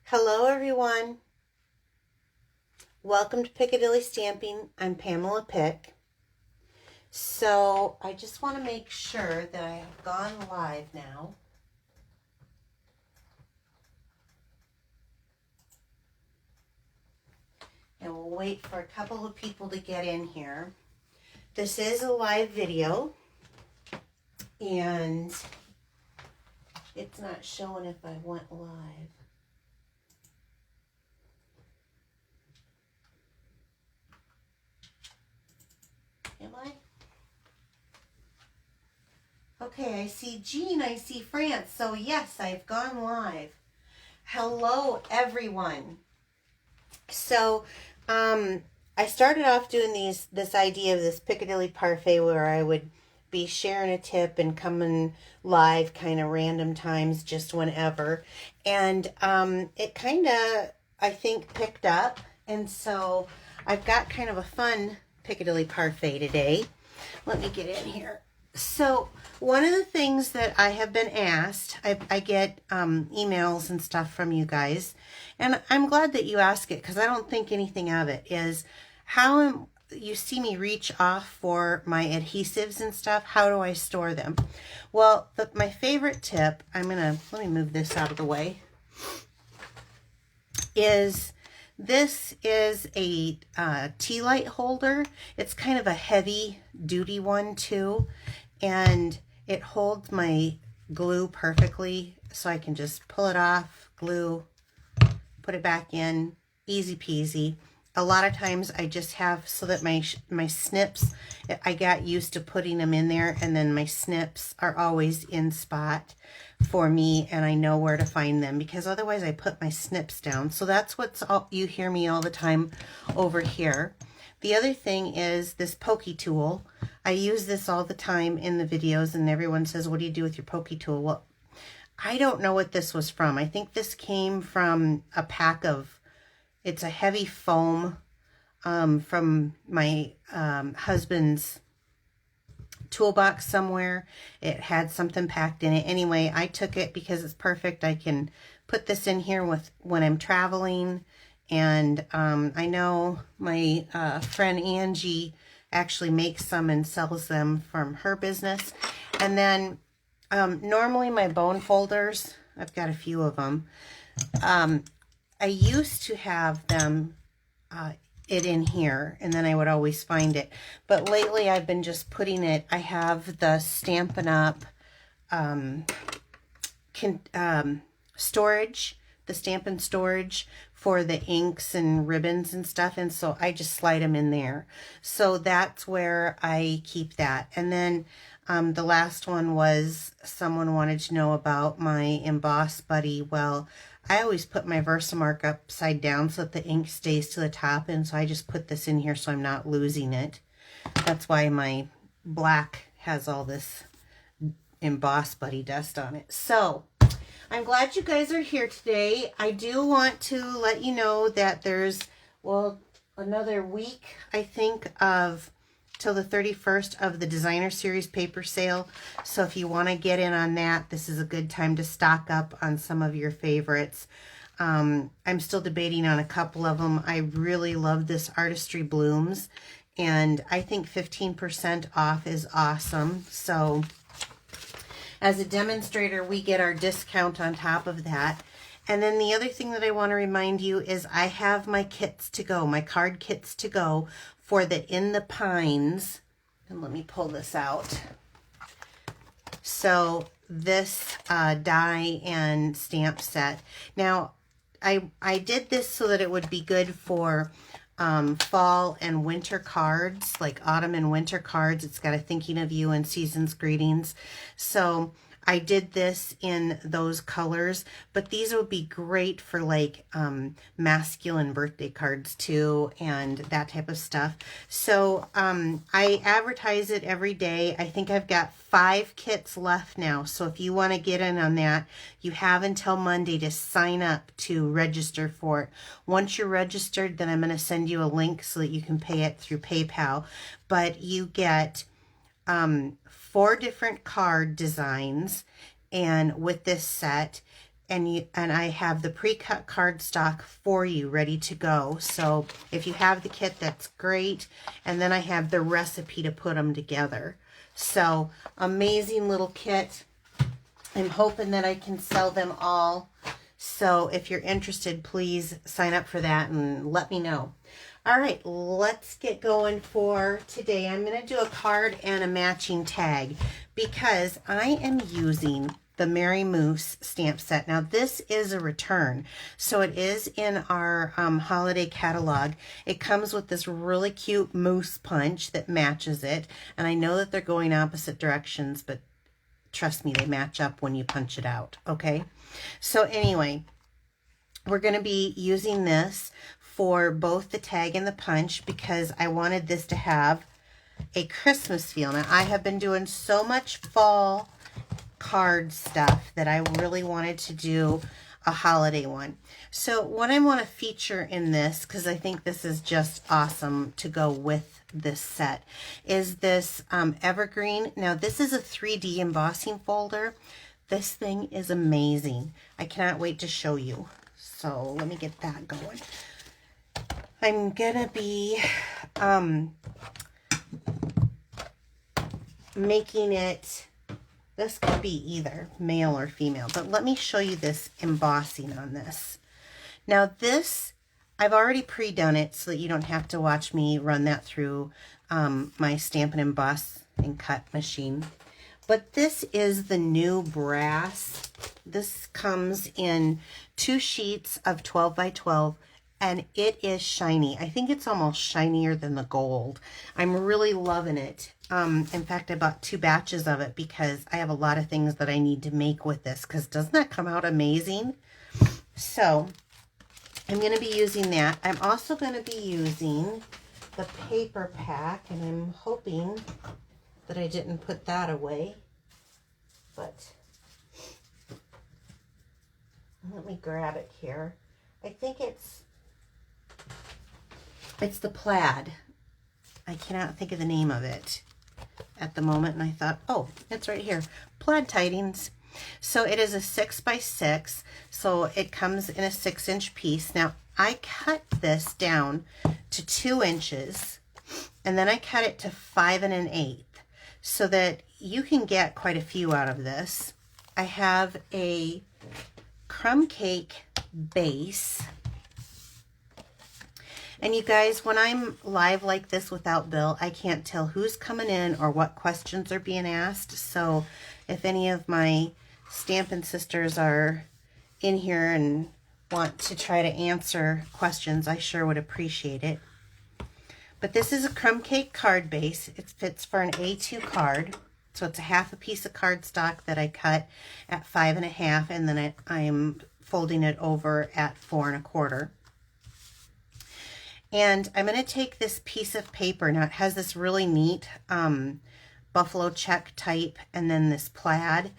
Hello everyone. Welcome to Piccadilly Stamping. I'm Pamela Pick. So I just want to make sure that I have gone live now. And we'll wait for a couple of people to get in here. This is a live video and it's not showing if I went live. Am I? Okay, I see Jean, I see France. So yes, I've gone live. Hello everyone. So I started off doing this idea of this Piccadilly parfait where I would be sharing a tip and coming live kind of random times just whenever. And it kind of, I think, picked up. And so I've got kind of a fun Piccadilly parfait today. Let me get in here. So one of the things that I have been asked, I get emails and stuff from you guys, and I'm glad that you ask it because I don't think anything of it, is how you see me reach off for my adhesives and stuff. How do I store them? Well, my favorite tip, let me move this out of the way, is this is a tea light holder. It's kind of a heavy duty one too, and it holds my glue perfectly, so I can just pull it off, glue, put it back in, easy peasy. A lot of times I just have so that my snips, I got used to putting them in there, and then my snips are always in spot for me, and I know where to find them, because otherwise I put my snips down. So that's what's all you hear me all the time over here. The other thing is this pokey tool. I use this all the time in the videos, and everyone says, what do you do with your pokey tool? Well, I don't know what this was from. I think this came from a pack of, it's a heavy foam from my husband's toolbox somewhere. It had something packed in it. Anyway, I took it because it's perfect. I can put this in here when I'm traveling. And I know my friend Angie actually makes some and sells them from her business. And then normally my bone folders, I've got a few of them. I used to have them it in here, and then I would always find it. But lately I've been just putting it, I have the Stampin' Up storage, the Stampin' storage for the inks and ribbons and stuff, and so I just slide them in there. So that's where I keep that. And then the last one was someone wanted to know about my Emboss Buddy. Well, I always put my Versamark upside down so that the ink stays to the top, and so I just put this in here so I'm not losing it. That's why my black has all this Emboss Buddy dust on it. So I'm glad you guys are here today. I do want to let you know that there's, well, another week, I think, of till the 31st of the Designer Series paper sale. So if you want to get in on that, this is a good time to stock up on some of your favorites. I'm still debating on a couple of them. I really love this Artistry Blooms, and I think 15% off is awesome. So as a demonstrator, we get our discount on top of that. And then the other thing that I want to remind you is I have my kits to go, my card kits to go for the In the Pines. And let me pull this out. So this die and stamp set. Now, I did this so that it would be good for fall and winter cards, like autumn and winter cards. It's got a thinking of you and season's greetings. So I did this in those colors, but these would be great for like masculine birthday cards too, and that type of stuff. So I advertise it every day. I think I've got 5 kits left now. So if you want to get in on that, you have until Monday to sign up to register for it. Once you're registered, then I'm going to send you a link so that you can pay it through PayPal. But you get 4 different card designs, and with this set, and I have the pre-cut cardstock for you ready to go. So if you have the kit, that's great. And then I have the recipe to put them together. So amazing little kit. I'm hoping that I can sell them all. So if you're interested, please sign up for that and let me know. All right, let's get going for today. I'm going to do a card and a matching tag because I am using the Merry Moose stamp set. Now this is a return, so it is in our holiday catalog. It comes with this really cute moose punch that matches it, and I know that they're going opposite directions, but trust me, they match up when you punch it out, okay? So anyway, we're going to be using this for both the tag and the punch because I wanted this to have a Christmas feel. Now, I have been doing so much fall card stuff that I really wanted to do a holiday one. So what I want to feature in this, because I think this is just awesome to go with this set, is this evergreen. Now, this is a 3D embossing folder. This thing is amazing. I cannot wait to show you. So let me get that going. I'm gonna be making it, this could be either male or female, but let me show you this embossing on this. Now this, I've already pre-done it so that you don't have to watch me run that through my Stampin' Emboss and Cut machine. But this is the new brass. This comes in 2 sheets of 12 by 12, and it is shiny. I think it's almost shinier than the gold. I'm really loving it. In fact, I bought 2 batches of it because I have a lot of things that I need to make with this, because doesn't that come out amazing? So I'm going to be using that. I'm also going to be using the paper pack, and I'm hoping that I didn't put that away, but let me grab it here. I think it's the plaid. I cannot think of the name of it at the moment, and I thought, oh, it's right here. Plaid Tidings. So it is a 6 by 6, so it comes in a 6-inch piece. Now, I cut this down to 2 inches, and then I cut it to 5 1/8, so that you can get quite a few out of this. I have a crumb cake base. And you guys, when I'm live like this without Bill, I can't tell who's coming in or what questions are being asked. So if any of my Stampin' sisters are in here and want to try to answer questions, I sure would appreciate it. But this is a crumb cake card base. It fits for an A2 card. So it's a half a piece of cardstock that I cut at 5 1/2, and then I'm folding it over at 4 1/4. And I'm going to take this piece of paper. Now it has this really neat buffalo check type and then this plaid.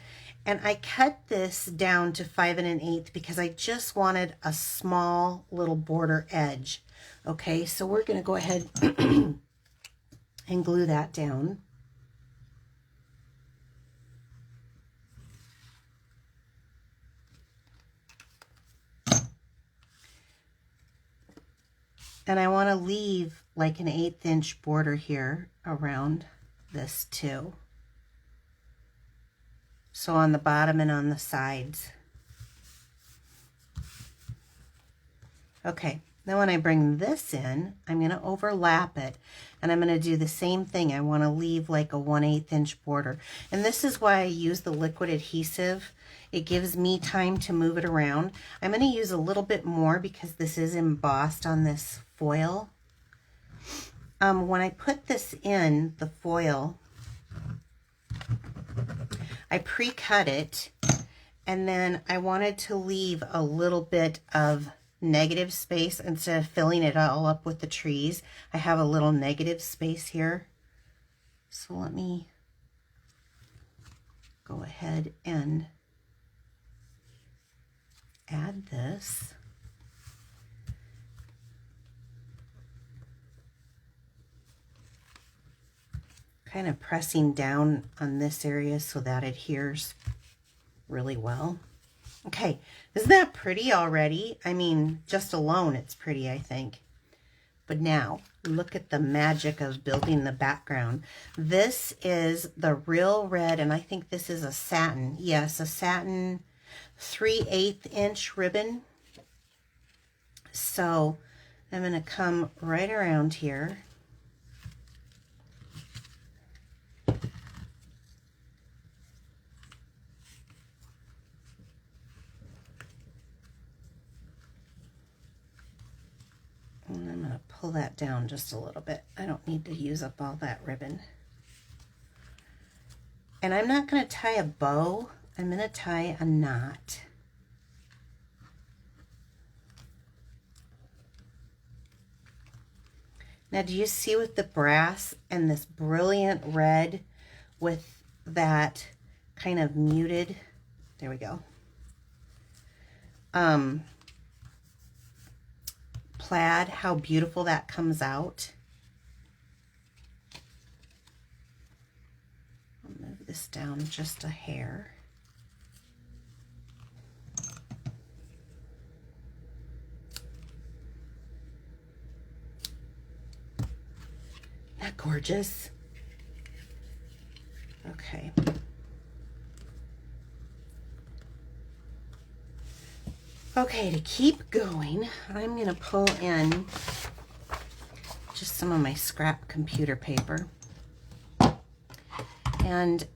And I cut this down to 5 1/8 because I just wanted a small little border edge. Okay, so we're going to go ahead and glue that down. And I want to leave like an 1/8 inch border here around this too. So on the bottom and on the sides. Okay, now when I bring this in, I'm going to overlap it, and I'm going to do the same thing. I want to leave like a 1/8 inch border. And this is why I use the liquid adhesive. It gives me time to move it around. I'm going to use a little bit more because this is embossed on this foil. When I put this in the foil, I pre-cut it, and then I wanted to leave a little bit of negative space instead of filling it all up with the trees. I have a little negative space here. So let me go ahead and add this. Kind of pressing down on this area so that adheres really well. Okay, isn't that pretty already? I mean, just alone it's pretty, I think. But now, look at the magic of building the background. This is the real red, and I think this is a satin. Yes, a satin 3/8 inch ribbon. So I'm going to come right around here. And I'm going to pull that down just a little bit. I don't need to use up all that ribbon. And I'm not going to tie a bow. I'm going to tie a knot. Now, do you see with the brass and this brilliant red with that kind of muted, there we go, plaid, how beautiful that comes out? I'll move this down just a hair. Isn't that gorgeous? Okay. Okay, to keep going, I'm going to pull in just some of my scrap computer paper. And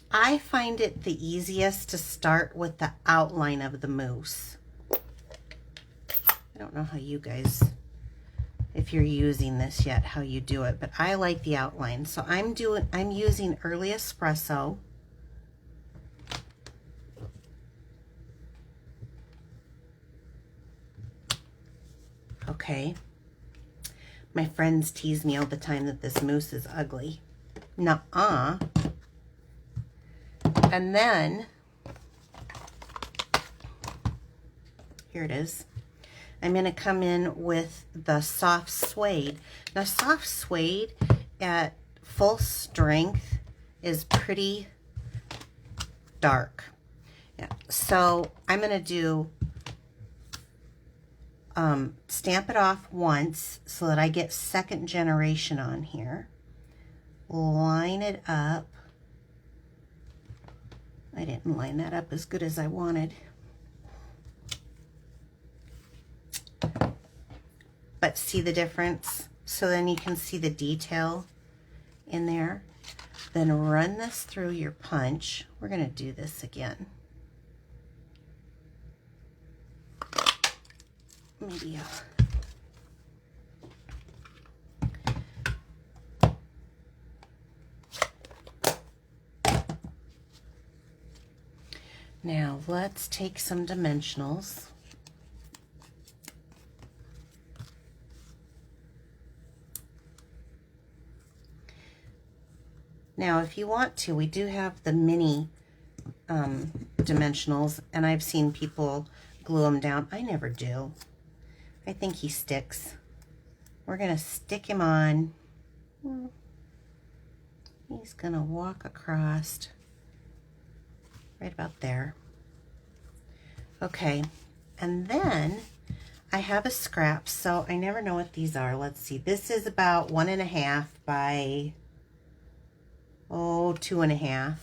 I find it the easiest to start with the outline of the moose. I don't know how you guys, if you're using this yet, how you do it, but I like the outline. So I'm using Early Espresso. Okay. My friends tease me all the time that this moose is ugly. Nuh-uh. And then, here it is. I'm going to come in with the soft suede. Now, soft suede at full strength is pretty dark. Yeah. So I'm going to do stamp it off once so that I get second generation on here. Line it up. I didn't line that up as good as I wanted. But see the difference? So then you can see the detail in there. Then run this through your punch. We're going to do this again. Maybe now let's take some dimensionals. Now, if you want to, we do have the mini dimensionals, and I've seen people glue them down. I never do. I think he sticks. We're going to stick him on. He's going to walk across right about there. Okay, and then I have a scrap, so I never know what these are. Let's see. This is about 1.5 by 2.5.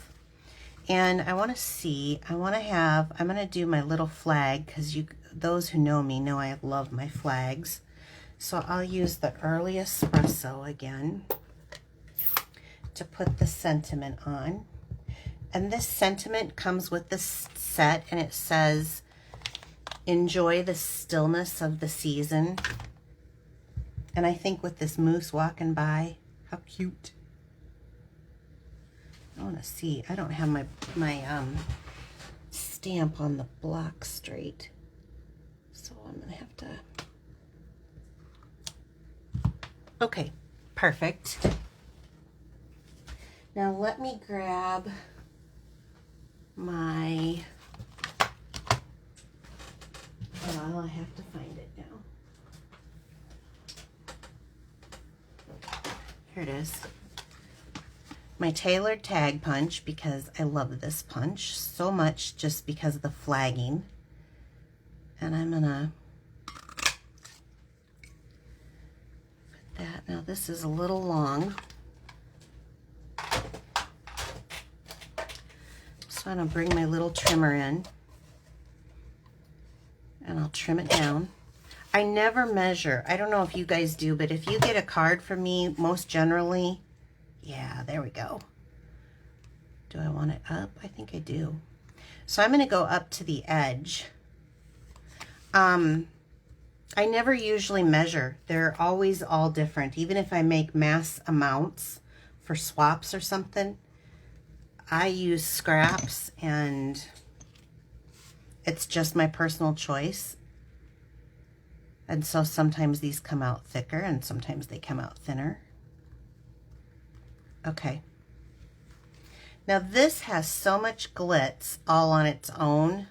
And I want to see, I'm going to do my little flag, because those who know me know I love my flags. So I'll use the Early Espresso again to put the sentiment on. And this sentiment comes with this set, and it says, enjoy the stillness of the season. And I think with this moose walking by, how cute. I want to see. I don't have my stamp on the block straight, so I'm going to have to. Okay, perfect. Now let me grab my. Well, I have to find it now. Here it is. My tailored tag punch, because I love this punch so much just because of the flagging. And I'm gonna put that. Now this is a little long. So I'm gonna bring my little trimmer in and I'll trim it down. I never measure. I don't know if you guys do, but if you get a card from me, most generally, yeah, there we go. Do I want it up? I think I do. So I'm gonna go up to the edge. I never usually measure. They're always all different. Even if I make mass amounts for swaps or something, I use scraps, and it's just my personal choice. And so sometimes these come out thicker and sometimes they come out thinner. Okay. Now this has so much glitz all on its own.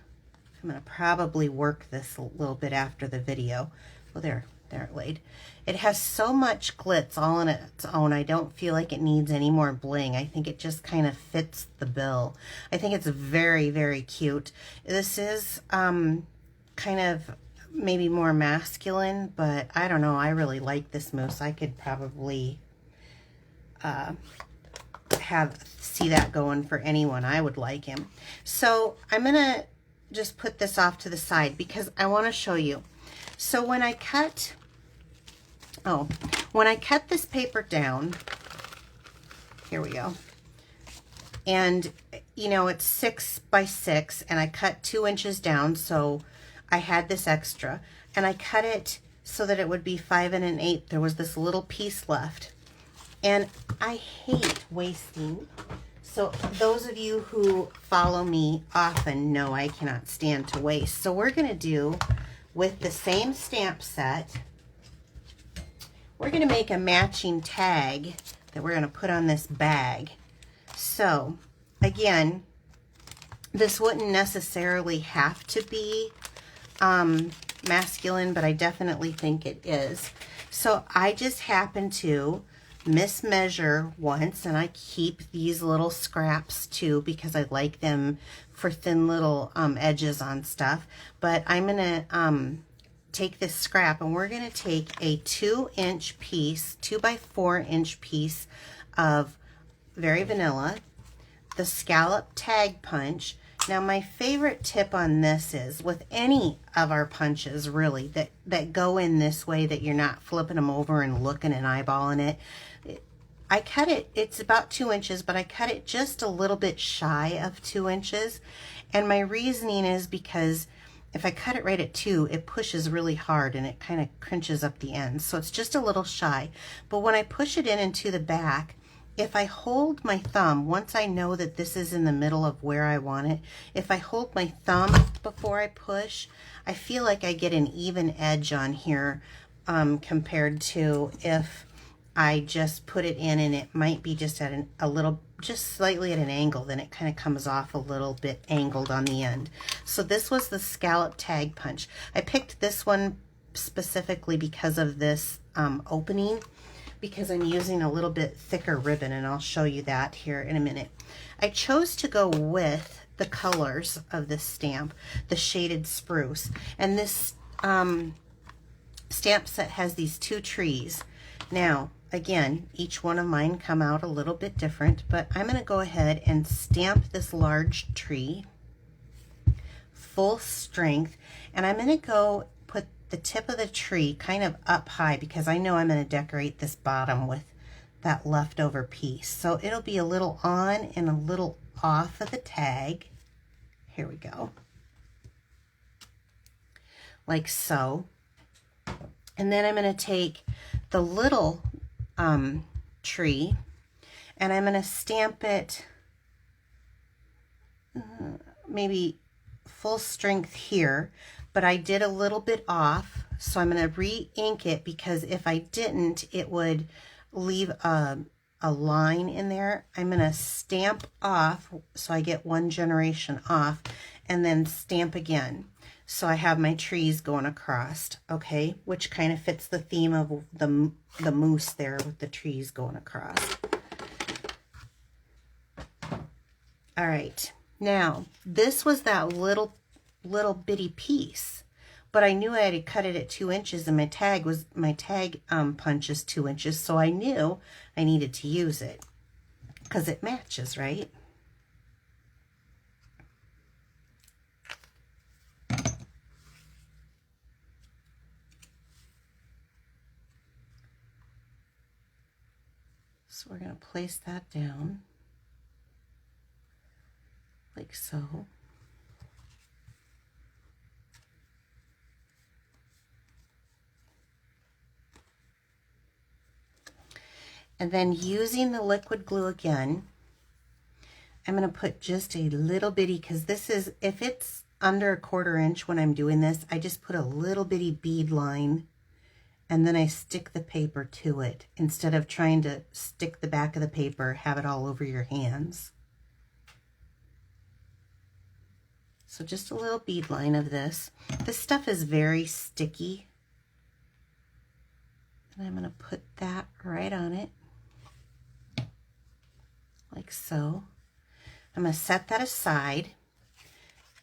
I'm going to probably work this a little bit after the video. Well, there it laid. It has so much glitz all on its own. I don't feel like it needs any more bling. I think it just kind of fits the bill. I think it's very, very cute. This is kind of maybe more masculine, but I don't know. I really like this moose. I could probably see that going for anyone. I would like him. So I'm going to just put this off to the side because I want to show you. So when I cut this paper down, here we go. And you know, it's 6 by 6 and I cut 2 inches down. So I had this extra and I cut it so that it would be 5 1/8. There was this little piece left and I hate wasting. So those of you who follow me often know I cannot stand to waste. So we're going to do with the same stamp set, we're going to make a matching tag that we're going to put on this bag. So again, this wouldn't necessarily have to be masculine, but I definitely think it is. So I just happen to mismeasure once, and I keep these little scraps too because I like them for thin little edges on stuff. But I'm gonna take this scrap and we're gonna take a 2-inch piece, 2 by 4-inch piece of Very Vanilla, the scallop tag punch. Now my favorite tip on this is with any of our punches really that go in this way, that you're not flipping them over and looking and eyeballing it. I cut it, it's about 2 inches, but I cut it just a little bit shy of 2 inches. And my reasoning is because if I cut it right at 2, it pushes really hard and it kind of crunches up the ends. So it's just a little shy. But when I push it in into the back, if I hold my thumb, once I know that this is in the middle of where I want it, if I hold my thumb before I push, I feel like I get an even edge on here compared to if I just put it in and it might be just at just slightly at an angle, then it kind of comes off a little bit angled on the end. So this was the scallop tag punch. I picked this one specifically because of this opening, because I'm using a little bit thicker ribbon, and I'll show you that here in a minute. I chose to go with the colors of this stamp, the shaded spruce, and this stamp set has these 2 trees. Now again, each one of mine come out a little bit different, but I'm going to go ahead and stamp this large tree full strength, and I'm going to go put the tip of the tree kind of up high because I know I'm going to decorate this bottom with that leftover piece. So it'll be a little on and a little off of the tag. Here we go. Like so. And then I'm going to take the little tree and I'm going to stamp it maybe full strength here, but I did a little bit off, so I'm going to re-ink it because if I didn't, it would leave a line in there. I'm going to stamp off so I get 1 generation off and then stamp again. So I have my trees going across, okay, which kind of fits the theme of the moose there with the trees going across. All right, now this was that little bitty piece. but I knew I had to cut it at 2 inches, and my tag punch is 2 inches, so I knew I needed to use it because it matches, right? So we're going to place that down like so. And then using the liquid glue again, I'm going to put just a little bitty, because this is, if it's under 1/4 inch when I'm doing this, I just put a little bitty bead line and then I stick the paper to it instead of trying to stick the back of the paper, have it all over your hands. So just a little bead line of this. This stuff is very sticky. And I'm going to put that right on it, like so. I'm going to set that aside.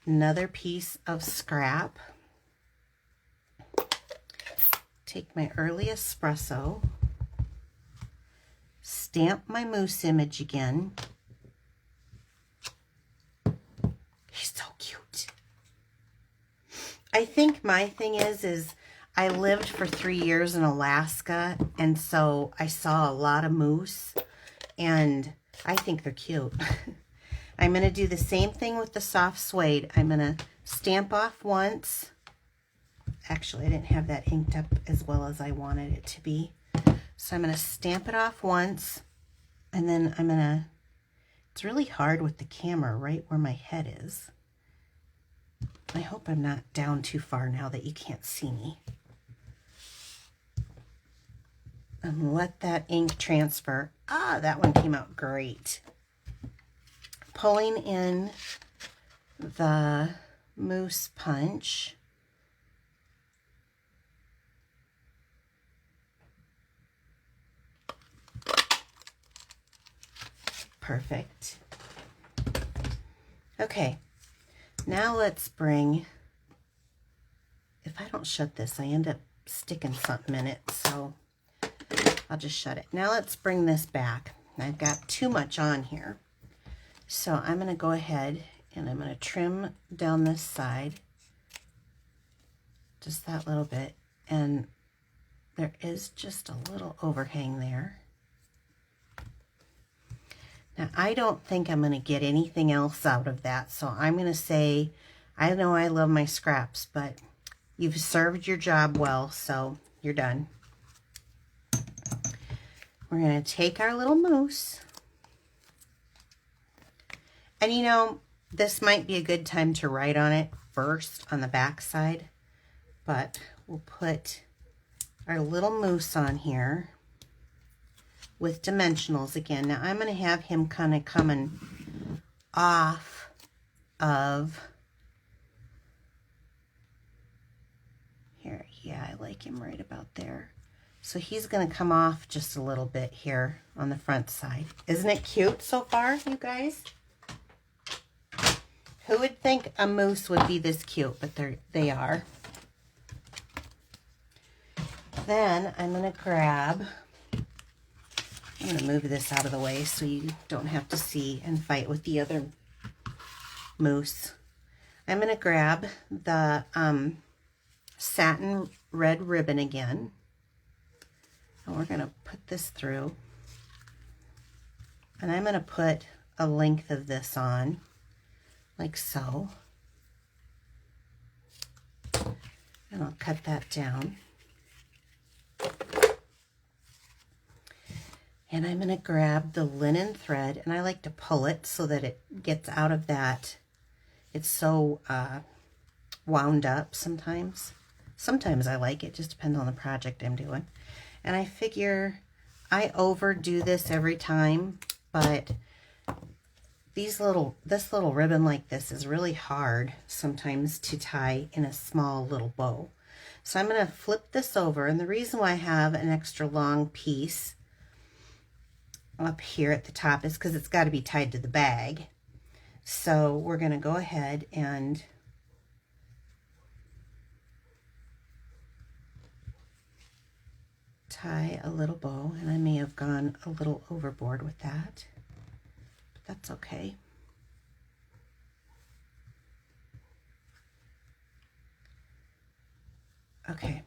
Another piece of scrap. Take my early espresso. Stamp my moose image again. He's so cute. I think my thing is I lived for 3 years in Alaska, and so I saw a lot of moose, and I think they're cute. I'm going to do the same thing with the soft suede. I'm going to stamp off once. Actually, I didn't have that inked up as well as I wanted it to be. So I'm going to stamp it off once, and then I'm going to, it's really hard with the camera right where my head is. I hope I'm not down too far now that you can't see me. And let that ink transfer. Ah, that one came out great. Pulling in the moose punch. Perfect. Okay, now let's bring, if I don't shut this, I end up sticking something in it, so I'll just shut it. Now let's bring this back. I've got too much on here. So I'm going to go ahead and I'm going to trim down this side, just that little bit, and there is just a little overhang there. Now I don't think I'm going to get anything else out of that, so I'm going to say, I know I love my scraps, but you've served your job well, so you're done. We're going to take our little moose. And you know, this might be a good time to write on it first on the back side, but we'll put our little moose on here with dimensionals again. Now I'm going to have him kind of coming off of here. Yeah, I like him right about there. So he's going to come off just a little bit here on the front side. Isn't it cute so far, you guys? Who would think a moose would be this cute, but they are. Then I'm going to grab, I'm going to move this out of the way so you don't have to see and fight with the other moose. I'm going to grab the satin red ribbon again. And we're going to put this through. And I'm going to put a length of this on, like so. And I'll cut that down. And I'm going to grab the linen thread, and I like to pull it so that it gets out of that. It's so wound up sometimes. Sometimes I like it, just depends on the project I'm doing. And I figure I overdo this every time, but this little ribbon like this is really hard sometimes to tie in a small little bow. So I'm going to flip this over, and the reason why I have an extra long piece up here at the top is because it's got to be tied to the bag. So we're going to go ahead and tie a little bow, and I may have gone a little overboard with that, but that's okay. Okay.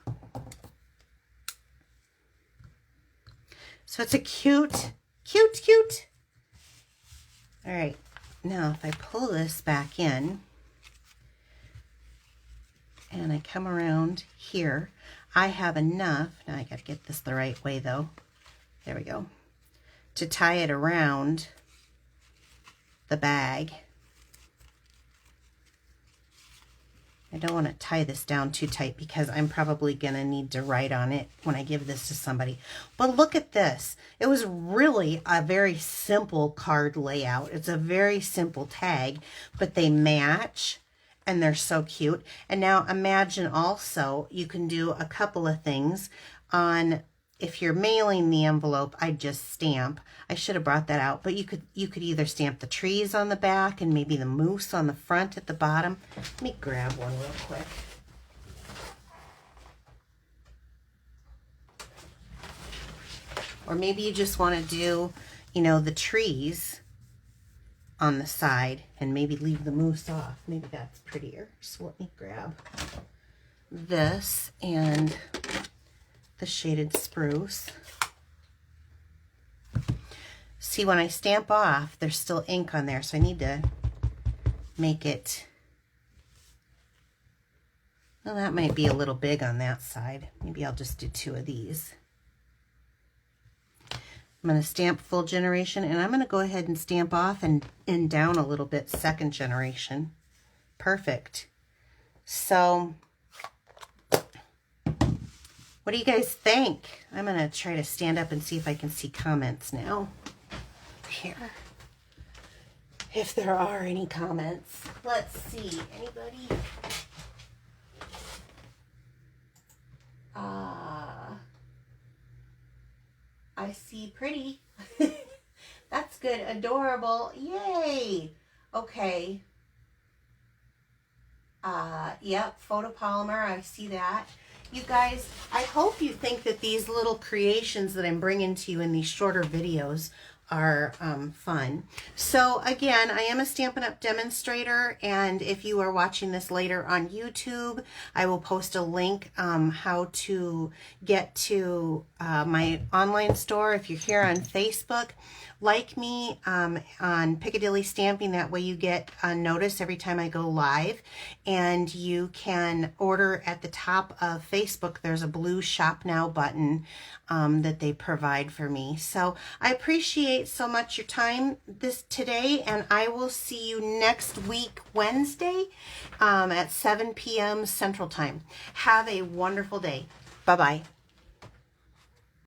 So it's a cute. All right, now if I pull this back in and I come around here, I have enough, now I gotta get this the right way though, there we go, to tie it around the bag. I don't want to tie this down too tight because I'm probably going to need to write on it when I give this to somebody. But look at this. It was really a very simple card layout. It's a very simple tag, but they match and they're so cute. And now imagine also you can do a couple of things on, if you're mailing the envelope, I'd just stamp. I should have brought that out, but you could either stamp the trees on the back and maybe the moose on the front at the bottom. Let me grab one real quick. Or maybe you just want to do, you know, the trees on the side and maybe leave the moose off. Maybe that's prettier. So let me grab this and the shaded spruce. See, when I stamp off, there's still ink on there, so I need to make it, well, that might be a little big on that side. Maybe I'll just do 2 of these. I'm going to stamp full generation, and I'm going to go ahead and stamp off and down a little bit second generation. Perfect. So what do you guys think? I'm going to try to stand up and see if I can see comments now. Here. If there are any comments. Let's see. Anybody? I see pretty. That's good. Adorable. Yay. Okay. Yep. Photopolymer. I see that. You guys, I hope you think that these little creations that I'm bringing to you in these shorter videos are fun. So again, I am a Stampin' Up! Demonstrator, and if you are watching this later on YouTube, I will post a link how to get to my online store. If you're here on Facebook, like me on Piccadilly Stamping. That way you get a notice every time I go live, and you can order at the top of Facebook. There's a blue Shop Now button that they provide for me. So I appreciate so much your time today, and I will see you next week, Wednesday, at 7 p.m. Central Time. Have a wonderful day. Bye-bye.